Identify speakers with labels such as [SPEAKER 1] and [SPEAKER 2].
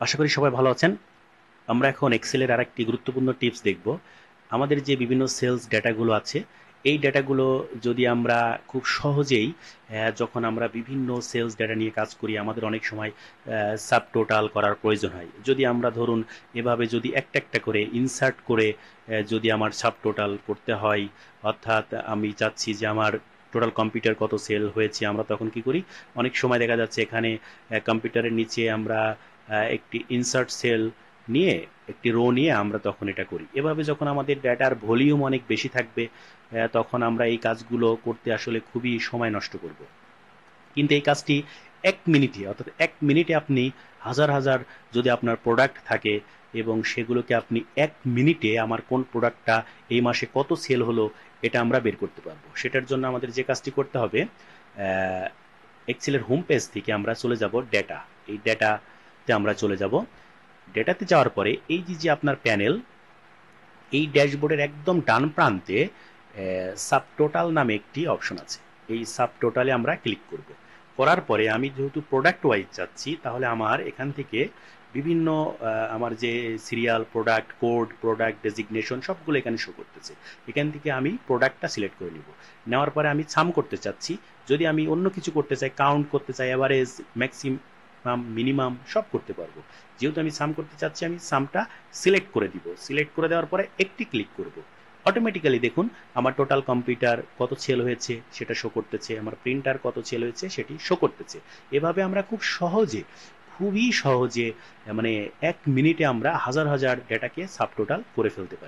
[SPEAKER 1] আশা করি সবাই ভালো আছেন। আমরা এখন এক্সেলের আরেকটি গুরুত্বপূর্ণ টিপস দেখব। আমাদের যে বিভিন্ন সেলস ডেটাগুলো আছে, এই ডেটাগুলো যদি আমরা খুব সহজেই যখন আমরা বিভিন্ন সেলস ডেটা নিয়ে কাজ করি, আমাদের অনেক সময় সাব টোটাল করার প্রয়োজন হয়। যদি আমরা ধরুন এভাবে যদি একটা একটা করে ইনসার্ট করে যদি আমার সাব টোটাল করতে হয়, অর্থাৎ আমি চাচ্ছি যে আমার টোটাল কম্পিউটার কত সেল হয়েছে, আমরা তখন কি করি? অনেক সময় দেখা যাচ্ছে এখানে কম্পিউটারের নিচে আমরা একটি ইনসার্ট সেল নিয়ে একটি রো নিয়ে আমরা তখন এটা করি। এভাবে যখন আমাদের ডেটার ভলিউম অনেক বেশি থাকবে, তখন আমরা এই কাজগুলো করতে আসলে খুবই সময় নষ্ট করব। কিন্তু এই কাজটি 1 মিনিটে, অর্থাৎ 1 মিনিটে আপনি হাজার হাজার যদি আপনার প্রোডাক্ট থাকে এবং সেগুলোকে আপনি 1 মিনিটে আমার কোন প্রোডাক্টটা এই মাসে কত সেল হলো এটা আমরা বের করতে পারবো। সেটার জন্য আমাদের যে কাজটি করতে হবে, এক্সেলের হোম পেজ থেকে আমরা চলে যাব ডেটা। এই ডেটাতে আমরা চলে যাব। ডেটাতে যাওয়ার পরে এই যে যে আপনার প্যানেল, এই ড্যাশবোর্ডের একদম ডান প্রান্তে সাবটোটাল নামে একটি অপশন আছে। এই সাবটোটালে আমরা ক্লিক করব। করার পরে আমি যেহেতু প্রোডাক্ট ওয়াইজ যাচ্ছি, তাহলে আমার এখান থেকে বিভিন্ন আমার যে serial, product code, product designation সবগুলো এখানে শো করতেছে। এখান থেকে আমি প্রোডাক্টটা সিলেক্ট করে নিব। নেওয়ার পরে আমি সাম করতে চাচ্ছি। যদি আমি অন্য কিছু করতে চাই, কাউন্ট করতে চাই, অ্যাভারেজ, ম্যাক্সিমাম, মিনিমাম সব করতে পারবো। যেহেতু আমি সাম করতে চাচ্ছি, আমি সামটা সিলেক্ট করে দিব। সিলেক্ট করে দেওয়ার পরে একটি ক্লিক করব। অটোমেটিক্যালি দেখুন আমার টোটাল কম্পিউটার কত সেল হয়েছে সেটা শো করতেছে, আমার প্রিন্টার কত সেল হয়েছে সেটি শো করতেছে। এভাবে আমরা খুব সহজে, খুবই সহজে, মানে 1 মিনিটে আমরা হাজার হাজার ডেটাকে সাব টোটাল করে ফেলতে পারি।